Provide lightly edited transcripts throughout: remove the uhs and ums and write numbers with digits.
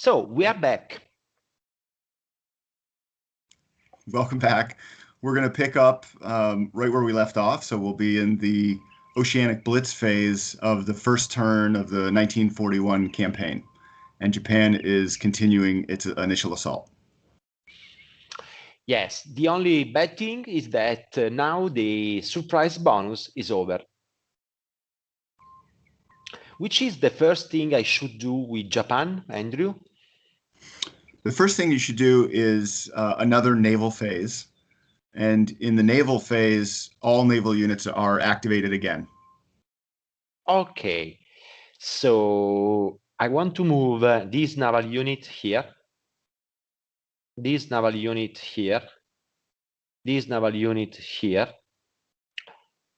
So we are back. Welcome back. We're going to pick up right where we left off. So we'll be in the Oceanic Blitz phase of the first turn of the 1941 campaign. And Japan is continuing its initial assault. Yes, the only bad thing is that now the surprise bonus is over. Which is the first thing I should do with Japan, Andrew? The first thing you should do is another naval phase. And in the naval phase, all naval units are activated again. Okay, so I want to move this naval unit here, this naval unit here, this naval unit here,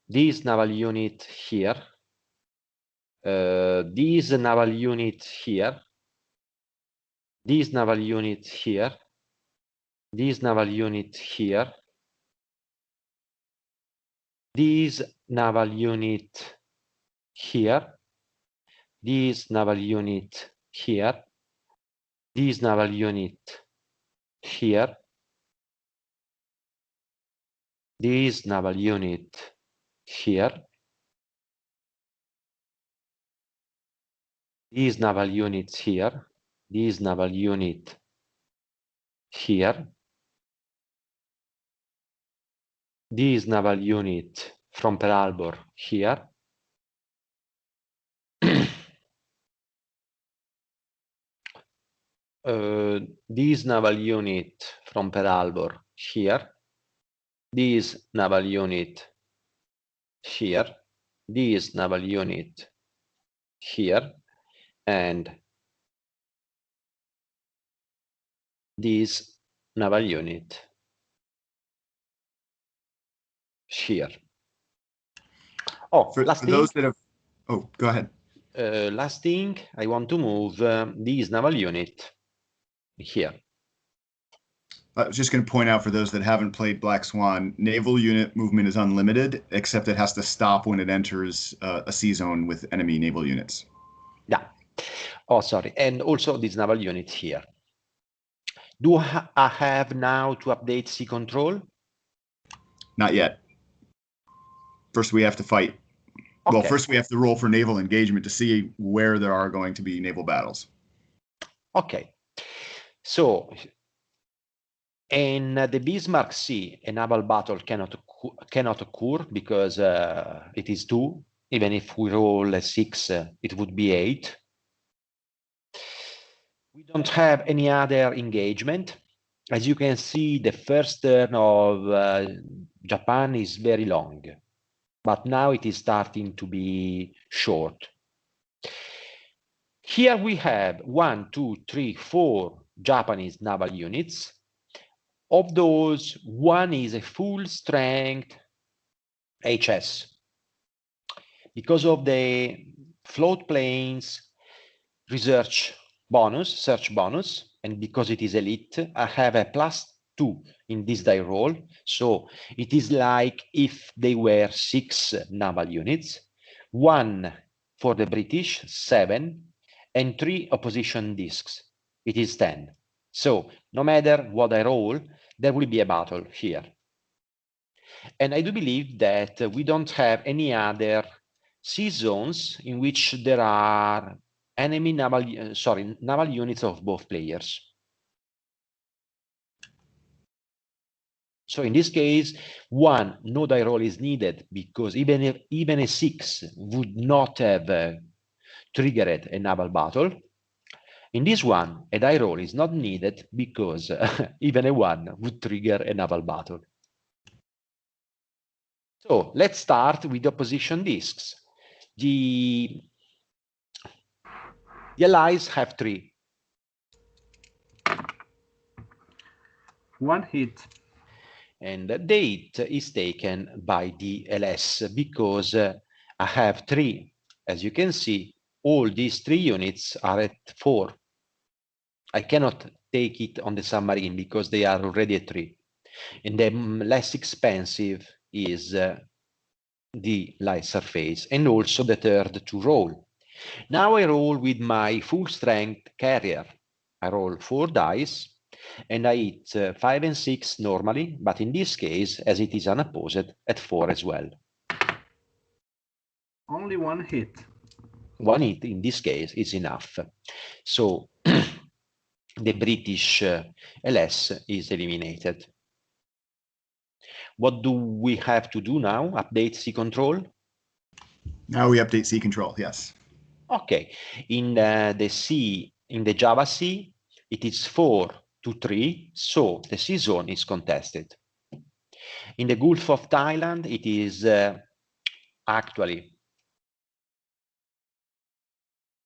this naval unit here, this naval unit here, this naval unit here, this naval unit here, this naval unit here, this naval unit here, this naval unit here, this naval unit here, this naval unit here, this naval unit here, this naval unit from Pearl Harbor here, this naval unit from Pearl Harbor here, this naval unit here, this naval unit here, and this naval unit here. Oh, For those that have, oh, go ahead. Last thing, I want to move this naval unit here. I was just going to point out for those that haven't played Black Swan, naval unit movement is unlimited, except it has to stop when it enters a sea zone with enemy naval units. Yeah. Oh, sorry. And also this naval unit here. Do I have now to update sea control? Not yet. First, we have to fight. Okay. Well, first we have to roll for naval engagement to see where there are going to be naval battles. Okay. So in the Bismarck Sea, a naval battle cannot occur because it is 2. Even if we roll a 6, it would be 8. We don't have any other engagement. As you can see, the first turn of Japan is very long, but now it is starting to be short. Here we have 1, 2, 3, 4 Japanese naval units. Of those, one is a full strength HS. Because of the float planes research bonus, search bonus, and because it is elite, I have a +2 in this die roll. So it is like if they were 6 naval units, 1 for the British, 7, and 3 opposition discs. It is 10. So no matter what I roll, there will be a battle here. And I do believe that we don't have any other sea zones in which there are enemy naval units of both players. So in this case, 1 no die roll is needed because even a 6 would not have triggered a naval battle. In this one, a die roll is not needed because even a 1 would trigger a naval battle. So let's start with opposition discs. The Allies have 3. 1 hit. And the date is taken by the LS because I have 3. As you can see, all these 3 units are at 4. I cannot take it on the submarine because they are already at 3. And the less expensive is the light surface, and also the third to roll. Now I roll with my full strength carrier. I roll 4 dice, and I hit 5 and 6 normally, but in this case, as it is unopposed, at 4 as well. Only one hit. One hit in this case is enough. So the British LS is eliminated. What do we have to do now? Update C control? Now we update C control, yes. Okay, in the Java C, it is 4-3, so the C zone is contested. In the Gulf of Thailand, it is actually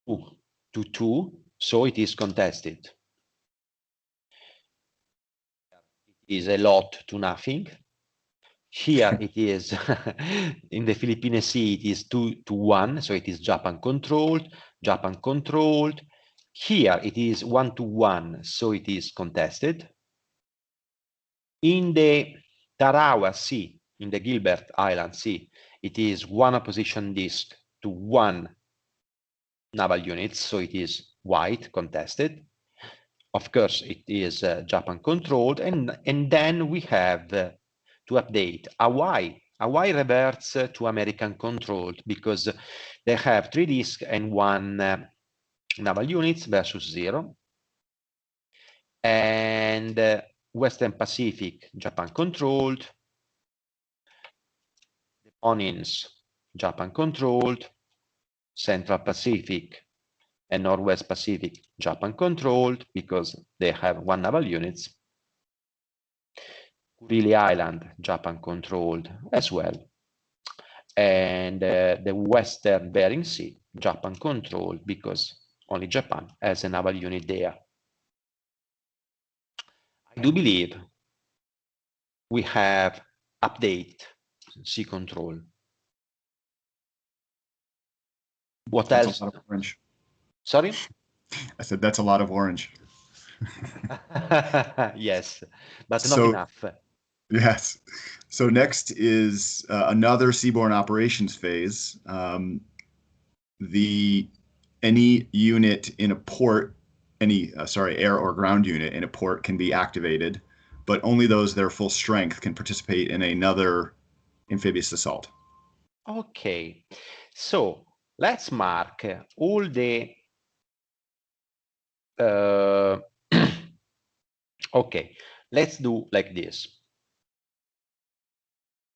2-2, so it is contested. It is a lot to nothing. Here it is in the Philippine Sea, it is 2-1, so it is Japan controlled. Here it is 1-1, so it is contested. In the Tarawa Sea, in the Gilbert Island Sea, it is 1 opposition disk to 1 naval unit, so it is white contested. Of course, it is Japan controlled, and then we have to update Hawaii. Hawaii reverts to American controlled because they have 3 disks and 1 naval units versus 0. And Western Pacific, Japan controlled. The Ponins, Japan controlled. Central Pacific and Northwest Pacific, Japan controlled because they have 1 naval units. Kurili Island, Japan controlled as well. And the Western Bering Sea, Japan controlled because only Japan has a naval unit there. I do believe we have update C control. What That's else? a lot of orange. Sorry? I said that's a lot of orange. Yes, but So- not enough. Yes. So next is another seaborne operations phase. Any unit in a port, air or ground unit in a port can be activated, but only those that are full strength can participate in another amphibious assault. Okay, so let's mark all the okay, let's do like this.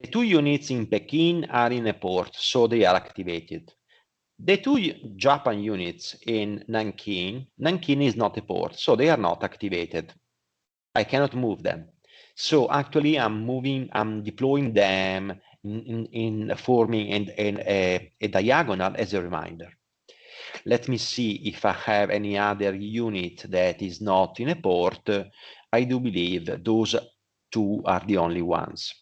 The 2 units in Peking are in a port, so they are activated. The 2 Japan units in Nanking is not a port, so they are not activated. I cannot move them. So actually I'm deploying them in forming a diagonal as a reminder. Let me see if I have any other unit that is not in a port. I do believe those 2 are the only ones.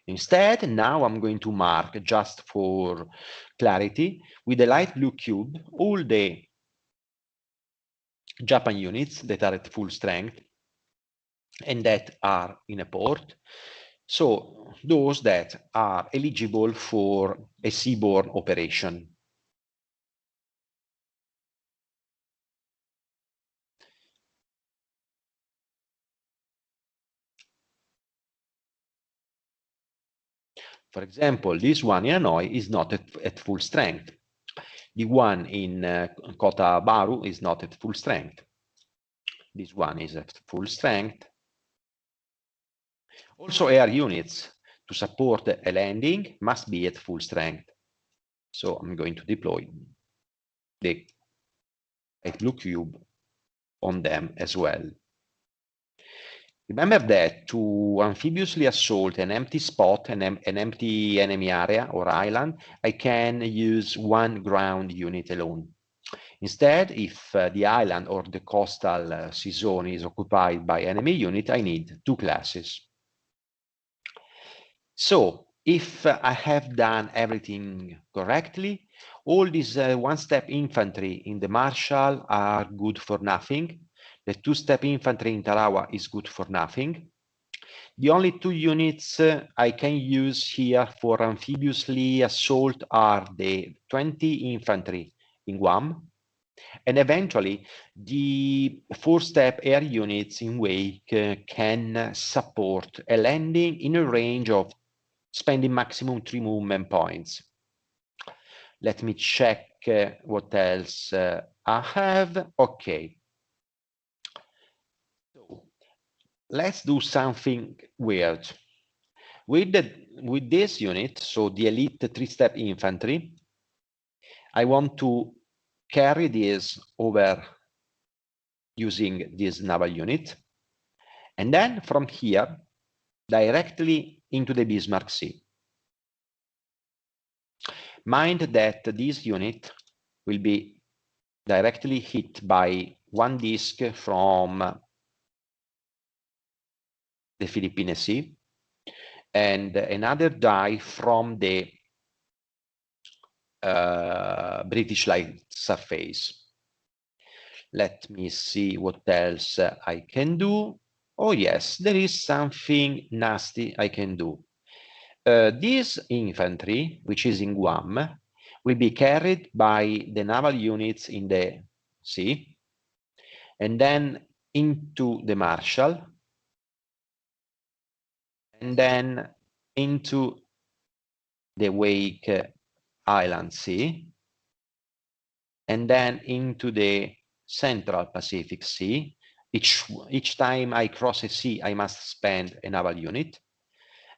Instead, now I'm going to mark, just for clarity, with a light blue cube, all the Japan units that are at full strength and that are in a port. So those that are eligible for a seaborne operation. For example, this one in Hanoi is not at full strength. The one in Kota Baru is not at full strength. This one is at full strength. Also, air units to support a landing must be at full strength. So I'm going to deploy the light blue cube on them as well. Remember that to amphibiously assault an empty spot, an empty enemy area or island, I can use 1 ground unit alone. Instead, if the island or the coastal sea zone is occupied by enemy unit, I need 2 classes. So if I have done everything correctly, all these 1-step infantry in the Marshall are good for nothing. The 2-step infantry in Tarawa is good for nothing. The only 2 units I can use here for amphibiously assault are the 20 infantry in Guam And eventually, the 4-step air units in wake can support a landing in a range of spending maximum 3 movement points. Let me check what else I have. Okay. So let's do something weird. With this unit, so the elite 3-step infantry, I want to carry this over using this naval unit. And then from here, directly into the Bismarck Sea. Mind that this unit will be directly hit by one disc from the Philippine Sea and another die from the British light surface. Let me see what else I can do. Oh yes, there is something nasty I can do. This infantry, which is in Guam, will be carried by the naval units in the sea, and then into the Marshall, and then into the Wake Island Sea, and then into the Central Pacific Sea. Each time I cross a sea, I must spend a naval unit,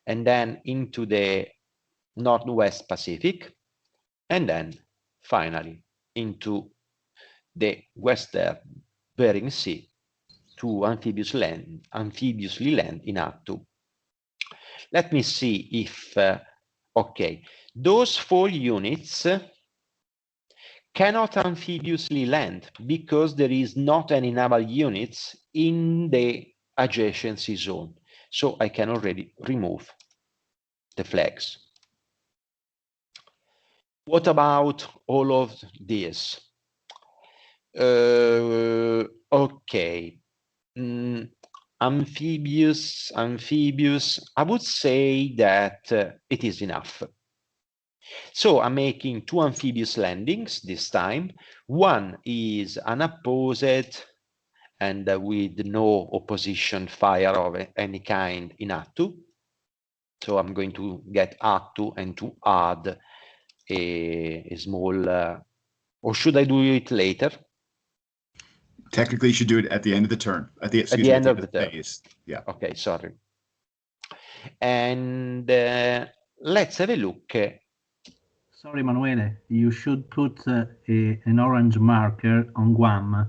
and then into the Northwest Pacific, and then finally into the Western Bering Sea to amphibiously land in Attu. Let me see if, okay, those 4 units cannot amphibiously land because there is not any naval units in the adjacency zone. So I can already remove the flags. What about all of this? Okay. Amphibious, I would say that it is enough. So I'm making 2 amphibious landings this time. One is unopposed and with no opposition fire of any kind in Attu. So I'm going to get Attu and to add a small, or should I do it later? Technically, you should do it at the end of the turn. At the end of the phase. Yeah. Okay, sorry. And let's have a look. Sorry, Emanuele, you should put an orange marker on Guam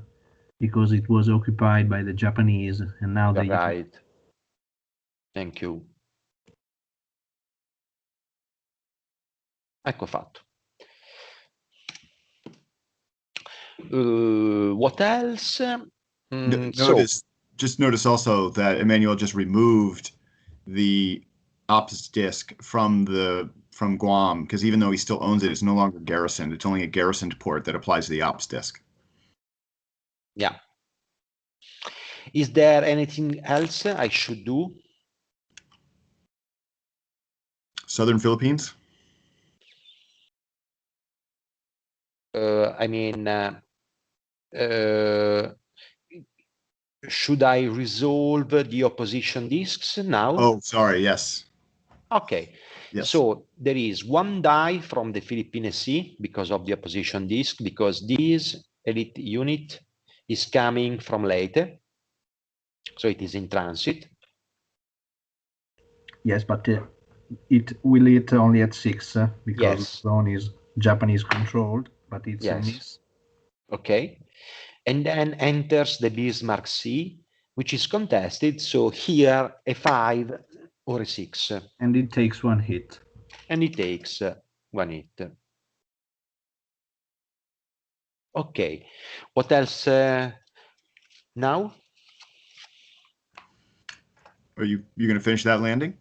because it was occupied by the Japanese and now they... Right. Thank you. Ecco fatto. What else? Just notice also that Emmanuel just removed the ops disk from Guam, because even though he still owns it, it's no longer garrisoned. It's only a garrisoned port that applies to the ops disk. Yeah. Is there anything else I should do? Southern Philippines? I mean, should I resolve the opposition disks now? Oh, sorry, yes. Okay. Yes. So there is one die from the Philippine Sea because of the opposition disk, because this elite unit is coming from Leyte. So it is in transit. Yes, but it will hit only at 6 because the zone is Japanese controlled, but it's a miss. Okay. And then enters the Bismarck Sea, which is contested. So here a 5 or a 6. And it takes 1 hit. And it takes 1 hit. Okay. What else now? Are you going to finish that landing?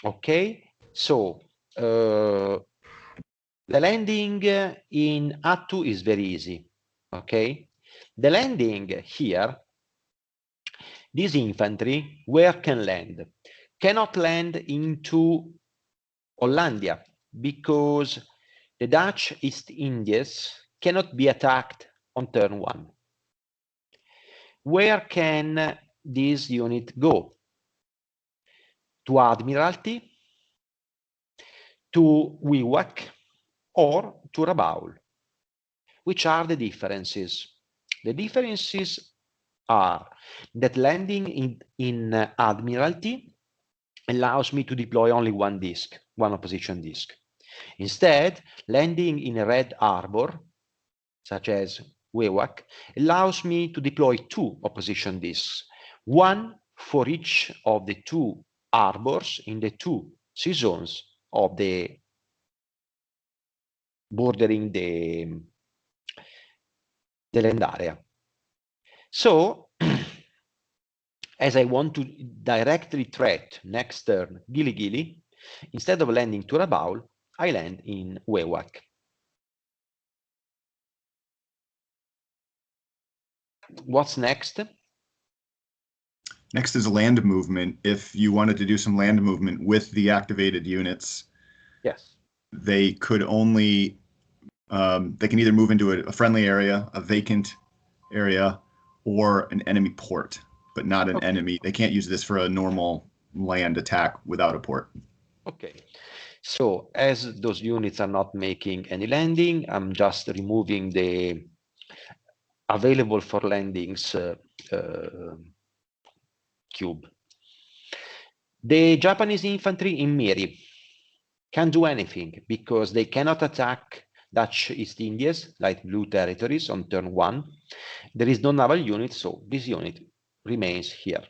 Okay. So the landing in Attu is very easy. Okay. The landing here, this infantry, where can land? Cannot land into Hollandia because the Dutch East Indies cannot be attacked on turn 1. Where can this unit go? To Admiralty, to Wewak, or to Rabaul? Which are the differences? The differences are that landing in Admiralty allows me to deploy only one disk, one opposition disk. Instead, landing in a red harbor, such as Wewak, allows me to deploy 2 opposition disks, one for each of the 2 harbors in the 2 sea zones of the bordering the land area. So, as I want to directly threat next turn Gili Gili, instead of landing to Rabaul, I land in Wewak. What's next? Next is land movement. If you wanted to do some land movement with the activated units, yes, they could only, they can either move into a friendly area, a vacant area, or an enemy port, but not an enemy. They can't use this for a normal land attack without a port. Okay. So as those units are not making any landing, I'm just removing the available for landings cube. The Japanese infantry in Miri can't do anything because they cannot attack Dutch East Indies, light blue territories, on turn 1. There is no naval unit, so this unit remains here.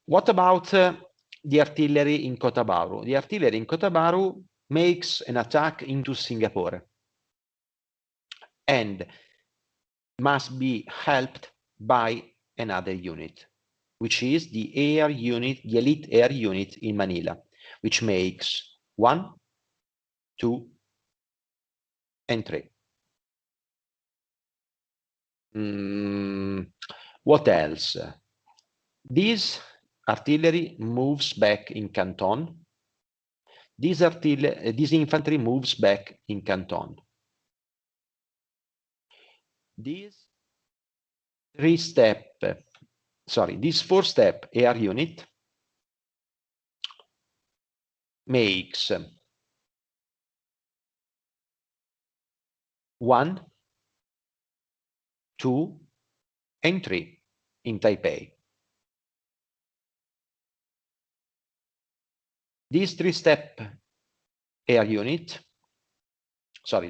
What about the artillery in Kotabaru? The artillery in Kotabaru makes an attack into Singapore and must be helped by another unit, which is the air unit, the elite air unit in Manila, which makes 1, 2, and 3. What else? This artillery moves back in Canton. This infantry moves back in Canton. This 4-step air unit makes 1, 2, and 3 in Taipei. This 3-step air unit,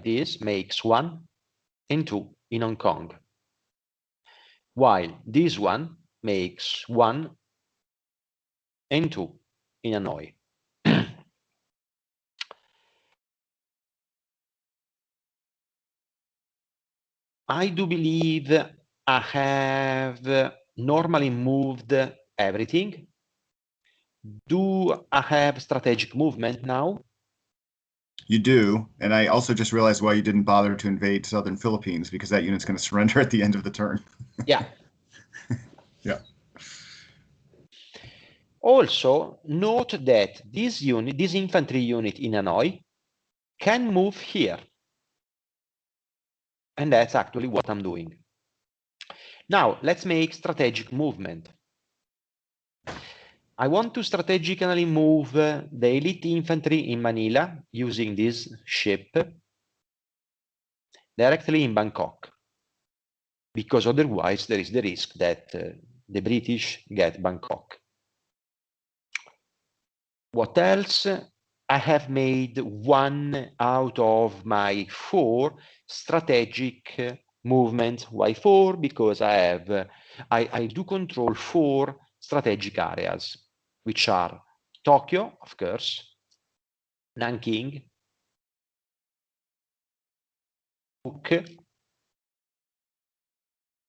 this makes 1 and 2 in Hong Kong, while this one makes 1 and 2 in Hanoi. I do believe I have normally moved everything. Do I have strategic movement now? You do, and I also just realized why you didn't bother to invade southern Philippines, because that unit's going to surrender at the end of the turn. Yeah. Yeah. Also, note that this unit, this infantry unit in Hanoi, can move here. And that's actually what I'm doing. Now, let's make strategic movement. I want to strategically move the elite infantry in Manila using this ship directly in Bangkok, because otherwise there is the risk that the British get Bangkok. What else? I have made 1 out of my 4 strategic movements. Why 4? Because I do control 4 strategic areas, which are Tokyo, of course, Nanking,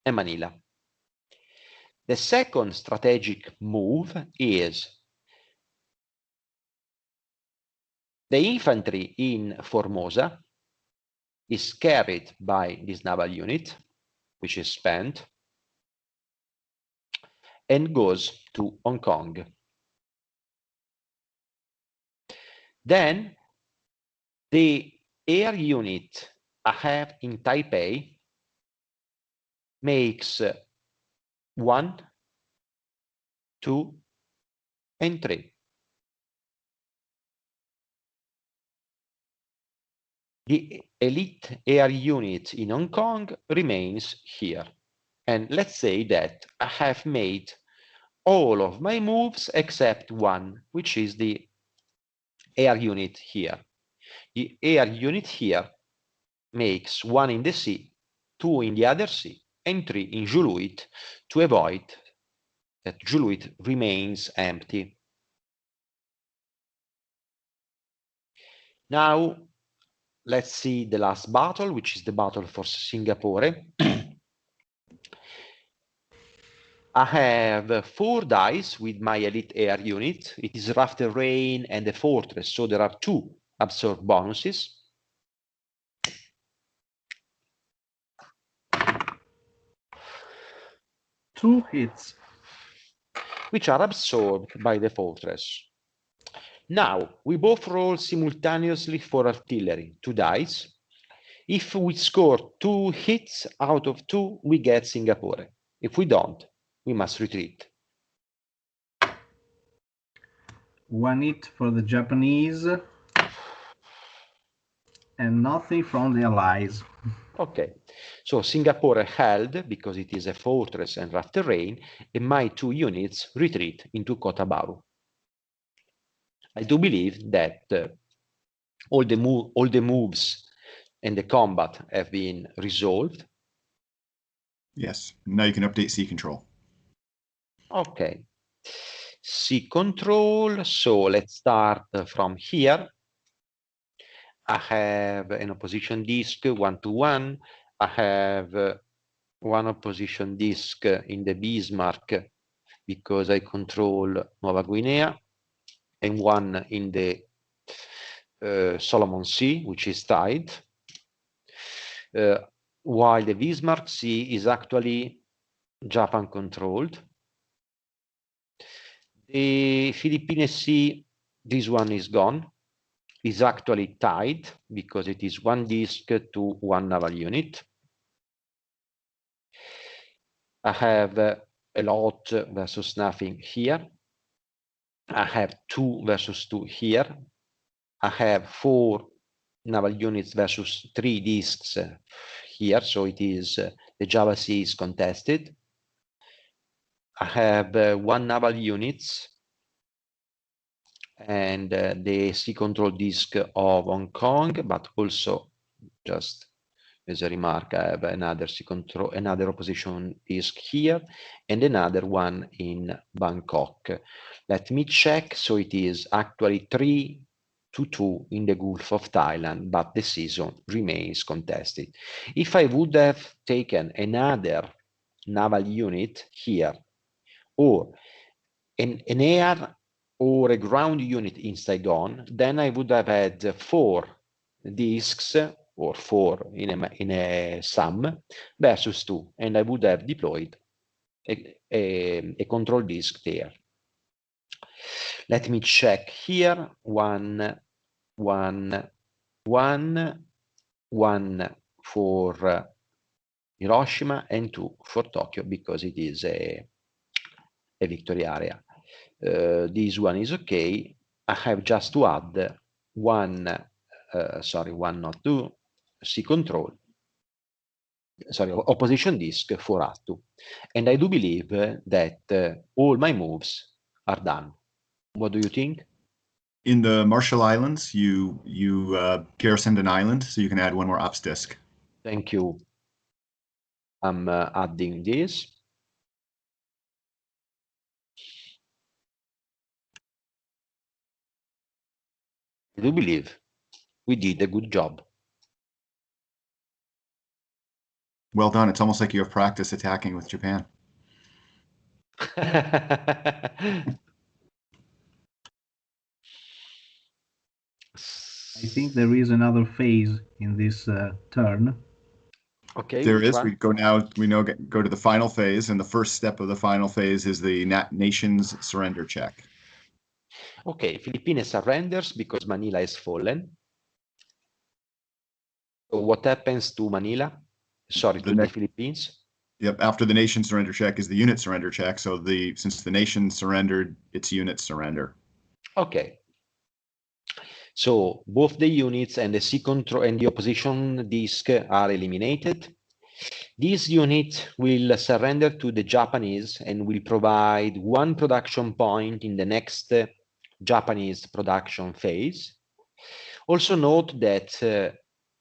and Manila. The second strategic move is the infantry in Formosa is carried by this naval unit, which is spent, and goes to Hong Kong. Then the air unit I have in Taipei makes 1, 2, and 3. The elite air unit in Hong Kong remains here. And let's say that I have made all of my moves except one, which is the air unit here. The air unit here makes 1 in the sea, 2 in the other sea, and 3 in Juluit to avoid that Juluit remains empty. Now, let's see the last battle, which is the battle for Singapore. I have 4 dice with my elite air unit. It is rough terrain and a fortress, so there are 2 absorb bonuses. Two hits. Which are absorbed by the fortress. Now, we both roll simultaneously for artillery, 2 dice. If we score 2 hits out of 2, we get Singapore. If we don't, we must retreat. 1 hit for the Japanese and nothing from the Allies. Okay, so Singapore held because it is a fortress and rough terrain, and my 2 units retreat into Kota Bharu. I do believe that all the moves and the combat have been resolved. Yes, now you can update sea control. Okay, sea control, so let's start from here. I have an opposition disk 1-1. I have 1 opposition disk in the Bismarck because I control Nuova Guinea, and 1 in the Solomon Sea, which is tied, while the Bismarck Sea is actually Japan controlled. The Philippine Sea, this one is gone, is actually tied because it is 1 disk to 1 naval unit. I have a lot versus nothing here. I have 2 versus 2 here. I have 4 naval units versus 3 disks here, so it is the Java Sea is contested. I have 1 naval units and the sea control disk of Hong Kong, but also just as a remark, I have another sea control, another opposition disk here, and another one in Bangkok. Let me check. So it is actually 3-2 in the Gulf of Thailand, but the season remains contested. If I would have taken another naval unit here, or an air or a ground unit in Saigon, then I would have had 4 disks or 4 in a sum versus 2, and I would have deployed a control disk there. Let me check here. 1, 1, 1, 1 for Hiroshima and 2 for Tokyo because it is a victory area. This one is okay. I have just to add 1, sorry, 1 not 2, sea control, sorry, opposition disk for Attu. And I do believe that all my moves are done. What do you think? In the Marshall Islands, you garrisoned an island, so you can add 1 more ops disk. Thank you. I'm adding this. I do believe we did a good job. Well done. It's almost like you have practice attacking with Japan. I think there is another phase in this turn. Okay. There is. One? We go now. We know go to the final phase, and the first step of the final phase is the nation's surrender check. Okay, Philippines surrenders because Manila has fallen. So what happens to Manila? Sorry, The to the next- Philippines? Yep. After the nation surrender check is the unit surrender check. So since the nation surrendered, its units surrender. Okay. So both the units and the sea control and the opposition disk are eliminated. This unit will surrender to the Japanese and will provide 1 production point in the next Japanese production phase. Also note that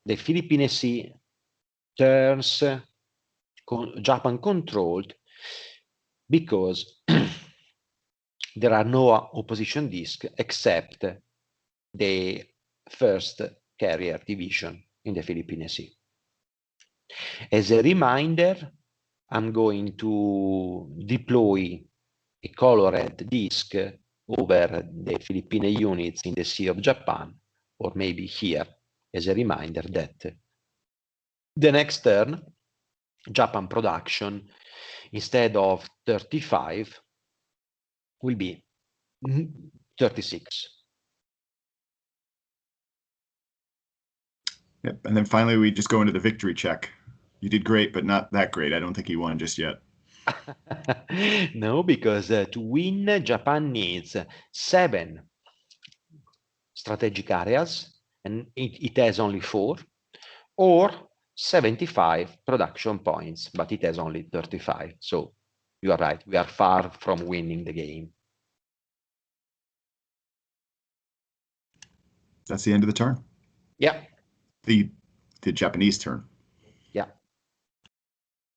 the Philippine Sea turns Japan controlled because there are no opposition disks except the first carrier division in the Philippine Sea. As a reminder, I'm going to deploy a colored disk over the Philippine units in the Sea of Japan, or maybe here, as a reminder that the next turn, Japan production, instead of 35, will be 36. Yep. And then finally, we just go into the victory check. You did great, but not that great. I don't think you won just yet. No, because to win, Japan needs 7 strategic areas, and it has only 4, or 75 production points, but it has only 35. So you are right, we are far from winning the game. That's the end of the turn. Yeah. The Japanese turn.